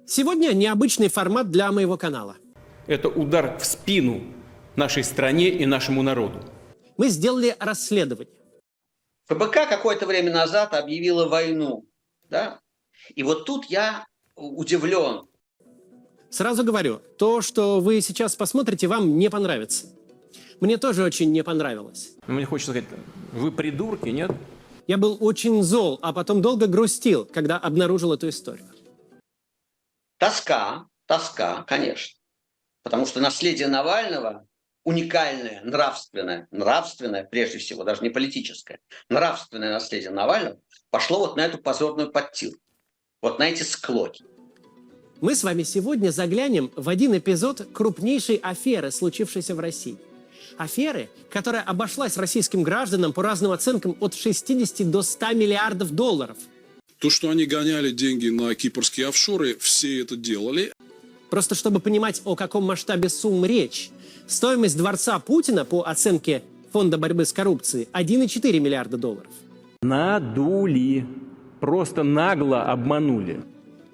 Сегодня необычный формат для моего канала. Это удар в спину нашей стране и нашему народу. Мы сделали расследование. ФБК какое-то время назад объявила войну, да? И вот тут я удивлен. Сразу говорю, то, что вы сейчас посмотрите, вам не понравится. Мне тоже очень не понравилось. Мне хочется сказать, вы придурки, нет? Я был очень зол, а потом долго грустил, когда обнаружил эту историю. Тоска, конечно. Потому что наследие Навального уникальное, нравственное прежде всего, даже не политическое, нравственное наследие Навального пошло вот на эту позорную подтирку, вот на эти склоки. Мы с вами сегодня заглянем в один эпизод крупнейшей аферы, случившейся в России. Аферы, которая обошлась российским гражданам по разным оценкам от 60 до 100 миллиардов долларов. То, что они гоняли деньги на кипрские офшоры, все это делали. Просто чтобы понимать, о каком масштабе сумм речь. Стоимость дворца Путина, по оценке Фонда борьбы с коррупцией, 1,4 миллиарда долларов. Надули. Просто нагло обманули.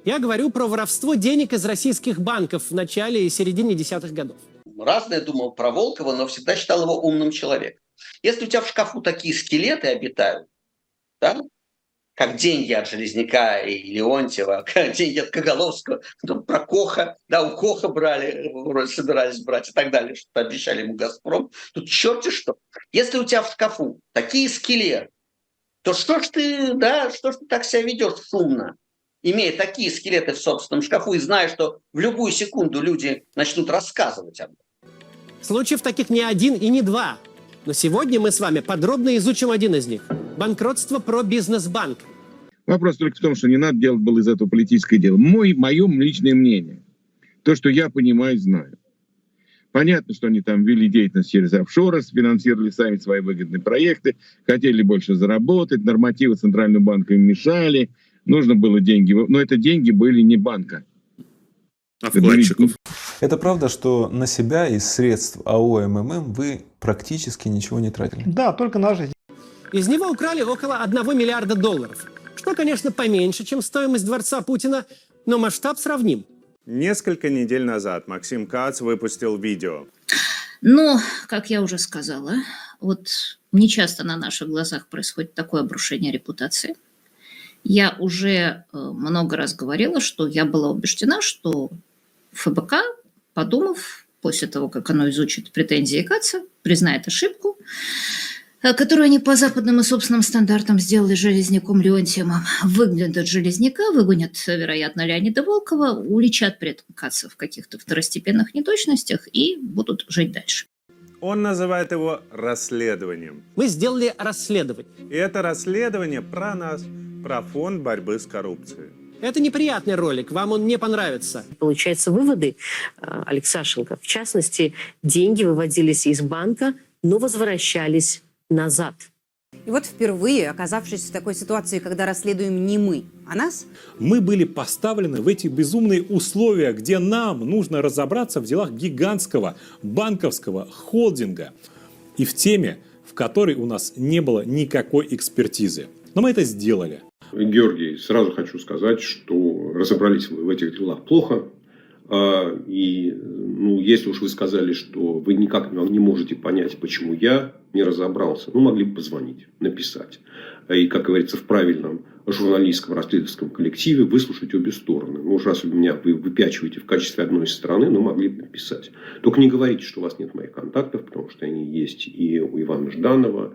Я говорю про воровство денег из российских банков в начале и середине десятых годов. Разное думал про Волкова, но всегда считал его умным человеком. Если у тебя в шкафу такие скелеты обитают, да, как деньги от Железняка и Леонтьева, как деньги от Коголовского, ну, про Коха, да, у Коха брали, вроде собирались брать и так далее, что обещали ему «Газпром». Тут черти что. Если у тебя в шкафу такие скелеты, то что ж ты так себя ведешь шумно, имея такие скелеты в собственном шкафу и зная, что в любую секунду люди начнут рассказывать об этом. Случаев таких не один и не два. Но сегодня мы с вами подробно изучим один из них. Банкротство Пробизнесбанк. Вопрос только в том, что не надо делать было из этого политическое дело. Мое личное мнение. То, что я понимаю и знаю. Понятно, что они там вели деятельность через офшоры, финансировали сами свои выгодные проекты, хотели больше заработать, нормативы Центрального банка им мешали, нужно было деньги. Но это деньги были не банка. А вкладчиков. Это правда, что на себя из средств АО МММ вы практически ничего не тратили? Да, только на жизнь. Из него украли около 1 миллиарда долларов. Что, конечно, поменьше, чем стоимость дворца Путина, но масштаб сравним. Несколько недель назад Максим Кац выпустил видео. Но, как я уже сказала, вот нечасто на наших глазах происходит такое обрушение репутации. Я уже много раз говорила, что я была убеждена, что ФБК, подумав, после того, как оно изучит претензии Каца, признает ошибку, которую они по западным и собственным стандартам сделали с Железняком Леонтьевым, выгонят Железняка, выгонят, вероятно, Леонида Волкова, уличат при этом Каца в каких-то второстепенных неточностях и будут жить дальше. Он называет его расследованием. Мы сделали расследование. И это расследование про нас, про фонд борьбы с коррупцией. Это неприятный ролик, вам он не понравится. Получается, выводы Алексашенко, в частности, деньги выводились из банка, но возвращались назад. И вот впервые, оказавшись в такой ситуации, когда расследуем не мы, а нас, мы были поставлены в эти безумные условия, где нам нужно разобраться в делах гигантского банковского холдинга и в теме, в которой у нас не было никакой экспертизы. Но мы это сделали. Георгий, сразу хочу сказать, что разобрались вы в этих делах плохо. И если уж вы сказали, что вы никак не можете понять, почему я не разобрался, могли бы позвонить, написать. И, как говорится, в правильном журналистском расследовательском коллективе выслушать обе стороны. Уж раз вы меня выпячиваете в качестве одной стороны, могли бы написать. Только не говорите, что у вас нет моих контактов, потому что они есть и у Ивана Жданова,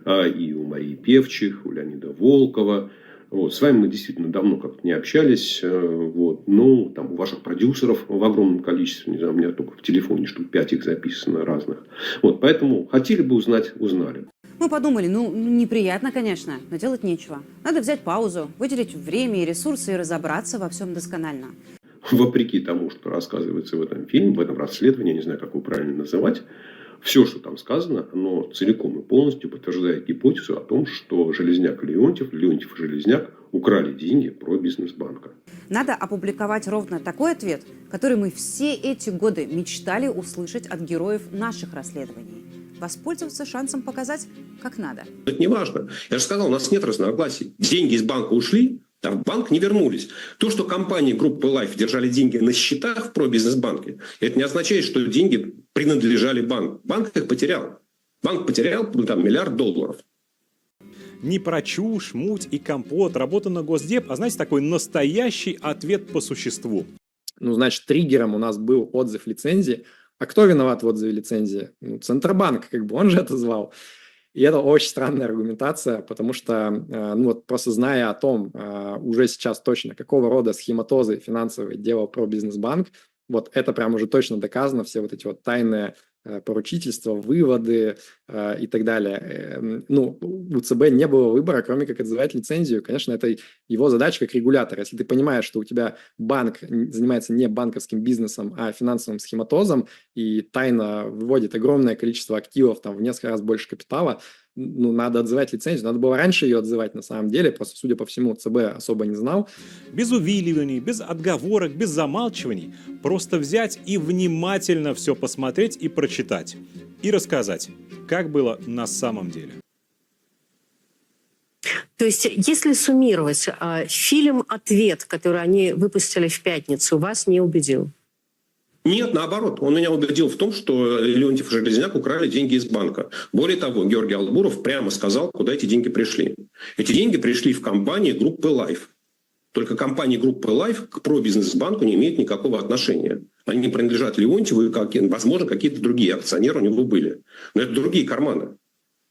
и у Марии Певчих, у Леонида Волкова. С вами мы действительно давно как-то не общались. Там у ваших продюсеров в огромном количестве, не знаю, у меня только в телефоне штук 5 их записано разных. Поэтому хотели бы узнать, узнали. мы подумали, неприятно, конечно, но делать нечего. Надо взять паузу, выделить время и ресурсы и разобраться во всем досконально. Вопреки тому, что рассказывается в этом фильме, в этом расследовании, я не знаю, как его правильно называть, все, что там сказано, оно целиком и полностью подтверждает гипотезу о том, что Железняк и Леонтьев и Железняк украли деньги Пробизнесбанка. Надо опубликовать ровно такой ответ, который мы все эти годы мечтали услышать от героев наших расследований. Воспользоваться шансом показать, как надо. Это не важно. Я же сказал, у нас нет разногласий. Деньги из банка ушли, А в банк не вернулись. То, что компании группы Life держали деньги на счетах в пробизнес-банке, это не означает, что деньги принадлежали банку. Банк их потерял. Банк потерял там, $1 миллиард. Не про чушь, муть и компот, работа на Госдеп, а знаете, такой настоящий ответ по существу. Ну, значит, триггером у нас был отзыв лицензии. А кто виноват в отзыве лицензии? Ну, Центробанк, как бы он же это звал. И это очень странная аргументация, потому что, ну вот просто зная о том, уже сейчас точно, какого рода схематозы финансовые делал пробизнесбанк, вот это прям уже точно доказано, все вот эти вот тайные поручительства, выводы и так далее. Ну, у ЦБ не было выбора, кроме как отзывать лицензию. Конечно, это его задача как регулятора. Если ты понимаешь, что у тебя банк занимается не банковским бизнесом, а финансовым схематозом и тайно выводит огромное количество активов, там, в несколько раз больше капитала, ну, надо отзывать лицензию. Надо было раньше ее отзывать на самом деле. Просто, судя по всему, ЦБ особо не знал. Без увиливаний, без отговорок, без замалчиваний. Просто взять и внимательно все посмотреть и прочитать. И рассказать, как было на самом деле. То есть, если суммировать, фильм «Ответ», который они выпустили в пятницу, вас не убедил? Нет, наоборот. Он меня убедил в том, что Леонтьев и Железняк украли деньги из банка. Более того, Георгий Албуров прямо сказал, куда эти деньги пришли. Эти деньги пришли в компании группы Life. Только компании группы Life к пробизнес-банку не имеют никакого отношения. Они принадлежат Леонтьеву, и, возможно, какие-то другие акционеры у него были. Но это другие карманы.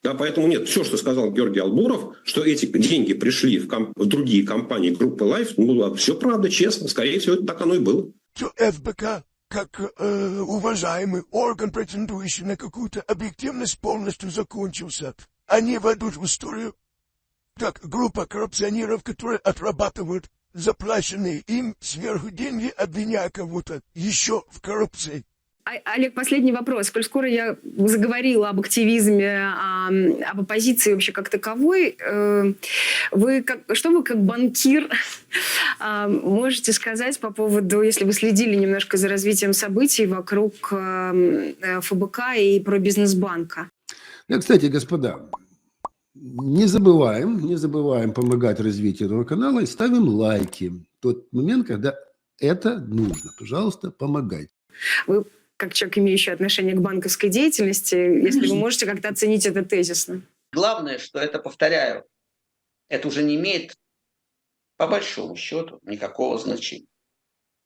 Да, поэтому нет, все, что сказал Георгий Албуров, что эти деньги пришли в другие компании группы Life, ну, все правда, честно. Скорее всего, это так оно и было. ФБК как уважаемый орган, претендующий на какую-то объективность, полностью закончился. Они войдут в историю как группа коррупционеров, которые отрабатывают заплаченные им сверху деньги, обвиняя кого-то еще в коррупции. Олег, последний вопрос. Коль скоро я заговорила об активизме, об оппозиции вообще как таковой, что вы как банкир можете сказать по поводу, если вы следили немножко за развитием событий вокруг ФБК и пробизнесбанка? Да, кстати, господа, не забываем помогать развитию этого канала и ставим лайки в тот момент, когда это нужно. Пожалуйста, помогайте. Вы как человек, имеющий отношение к банковской деятельности, если вы можете как-то оценить это тезисно. Главное, что это, повторяю, это уже не имеет, по большому счету, никакого значения.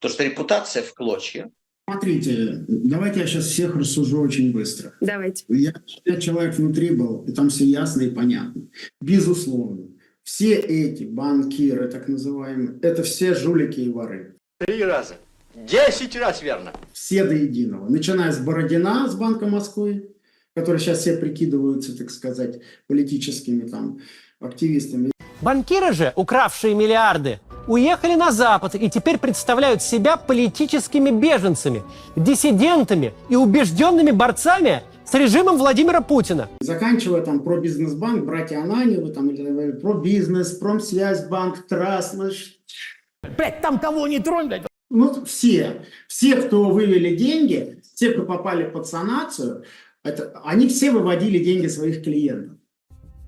Потому что репутация в клочья. Смотрите, давайте я сейчас всех рассужу очень быстро. Давайте. Я человек внутри был, и там все ясно и понятно. Безусловно. Все эти банкиры, так называемые, это все жулики и воры. 3 раза. 10 раз верно. Все до единого. Начиная с Бородина, с Банка Москвы, которые сейчас все прикидываются, так сказать, политическими там активистами. Банкиры же, укравшие миллиарды, уехали на Запад и теперь представляют себя политическими беженцами, диссидентами и убежденными борцами с режимом Владимира Путина. Заканчивая там про бизнес-банк, братья Ананьевы, там, или про бизнес, промсвязь, банк, Траст. Блядь, там кого не тронь, блядь. Ну, все, кто вывели деньги, все, кто попали под санацию, они все выводили деньги своих клиентов.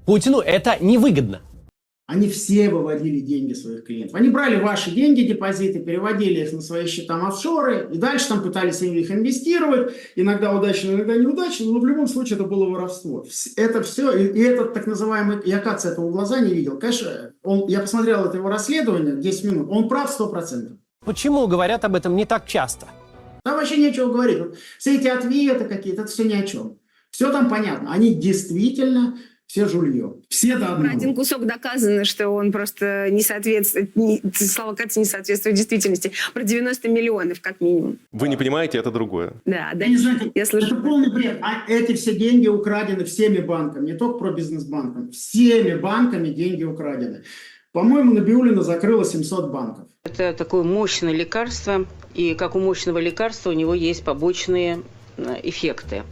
Путину это невыгодно. Они все выводили деньги своих клиентов. Они брали ваши деньги, депозиты, переводили их на свои счета в офшоры, и дальше там пытались их инвестировать, иногда удачно, иногда неудачно, но в любом случае это было воровство. Это все, и этот так называемый, я, кажется, этого в глаза не видел. Конечно, я посмотрел это его расследование, 10 минут, он прав 100%. Почему говорят об этом не так часто? Там вообще нечего говорить. Вот все эти ответы какие-то, это все ни о чем. Все там понятно. Они действительно все жулье. Все до одного. Один кусок доказано, что он просто не соответствует, слова Катя не соответствует действительности. Про 90 миллионов, как минимум. Вы не понимаете, это другое. Да, я не знаю, я слышу. Это полный бред. А эти все деньги украдены всеми банками, не только про бизнес-банком. Всеми банками деньги украдены. По-моему, Набиуллина закрыла 700 банков. Это такое мощное лекарство, и как у мощного лекарства у него есть побочные эффекты.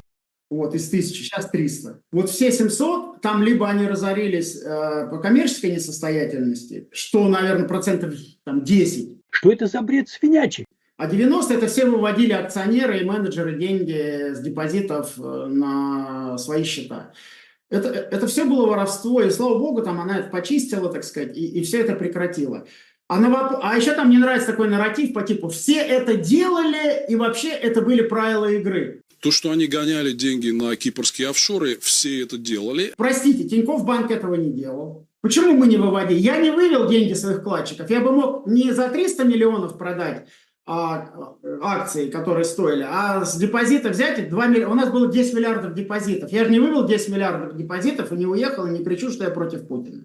Вот, из 1000, сейчас 300. Вот все 700, там либо они разорились по коммерческой несостоятельности, что, наверное, процентов там, 10. Что это за бред свинячий? А 90 это все выводили акционеры и менеджеры деньги с депозитов на свои счета. Это все было воровство, и слава богу, там она это почистила, так сказать, и все это прекратила. А еще там мне нравится такой нарратив по типу «все это делали, и вообще это были правила игры». То, что они гоняли деньги на кипрские офшоры, все это делали. Простите, Тинькофф банк этого не делал. Почему мы не выводили? Я не вывел деньги своих вкладчиков. Я бы мог не за 300 миллионов продать акции, которые стоили, а с депозита взять 2 миллиарда. У нас было 10 миллиардов депозитов. Я же не вывел 10 миллиардов депозитов и не уехал, и не кричу, что я против Путина.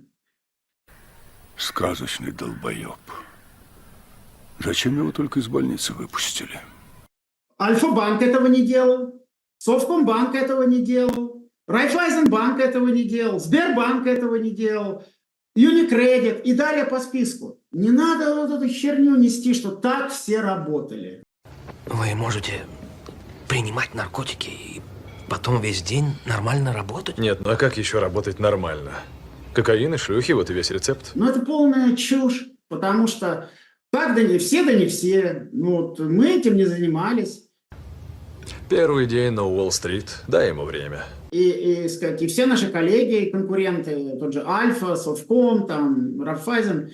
Сказочный долбоеб. Зачем его только из больницы выпустили? Альфа-банк этого не делал, Совкомбанк этого не делал, Райффайзенбанк этого не делал, Сбербанк этого не делал, Юникредит и далее по списку. Не надо вот эту херню нести, что так все работали. Вы можете принимать наркотики и потом весь день нормально работать? Нет, ну а как еще работать нормально? Кокаин и шлюхи, вот и весь рецепт. Но это полная чушь, потому что так да не все. Ну, вот мы этим не занимались. Первый день на Уолл-стрит, дай ему время. И все наши коллеги, конкуренты, тот же Альфа, Совком, там, Райффайзен,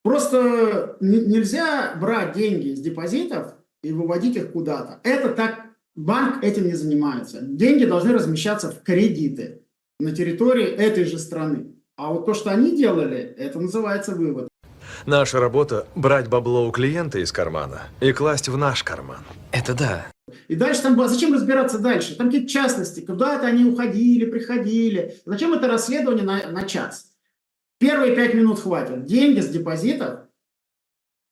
просто нельзя брать деньги с депозитов и выводить их куда-то. Это так, банк этим не занимается. Деньги должны размещаться в кредиты на территории этой же страны. А вот то, что они делали, это называется вывод. Наша работа – брать бабло у клиента из кармана и класть в наш карман. Это да. И дальше там, зачем разбираться дальше? Там какие-то частности, куда-то они уходили, приходили. Зачем это расследование на час? Первые 5 минут хватит. Деньги с депозитов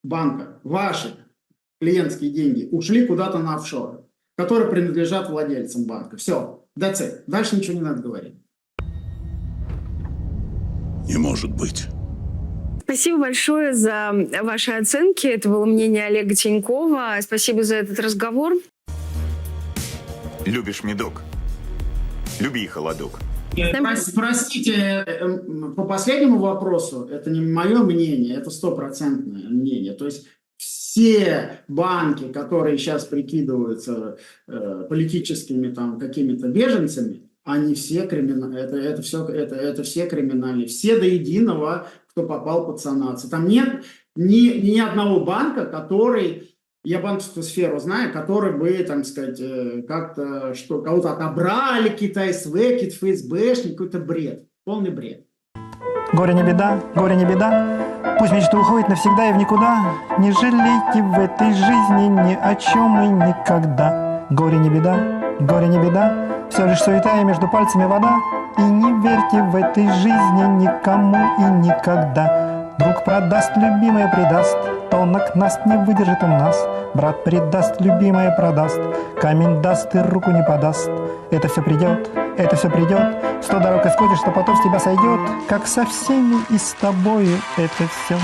банка, ваши клиентские деньги, ушли куда-то на офшоры, которые принадлежат владельцам банка. Все, that's it. Дальше ничего не надо говорить. Не может быть. Спасибо большое за ваши оценки. Это было мнение Олега Тинькова. Спасибо за этот разговор. Любишь медок? Люби холодок. Простите, по последнему вопросу, это не мое мнение, это 100% мнение. То есть все банки, которые сейчас прикидываются политическими там какими-то беженцами, они все криминальные. Это все криминальные. Все до единого, кто попал под санацию. Там нет ни одного банка, который, я банковскую сферу знаю, который бы, там сказать, как-то, что кого-то отобрали, какие-то СВ, какие-то ФСБшники, какой-то бред. Полный бред. Горе не беда, пусть мечта уходит навсегда и в никуда. Не жалейте в этой жизни ни о чем и никогда. Горе не беда, все лишь суета и между пальцами вода. И не верьте в этой жизни никому и никогда. Друг продаст, любимое предаст, тонок нас не выдержит у нас. Брат предаст, любимое продаст, камень даст и руку не подаст. Это все придет, 100 дорог исходишь, что потом с тебя сойдет. Как со всеми и с тобою это все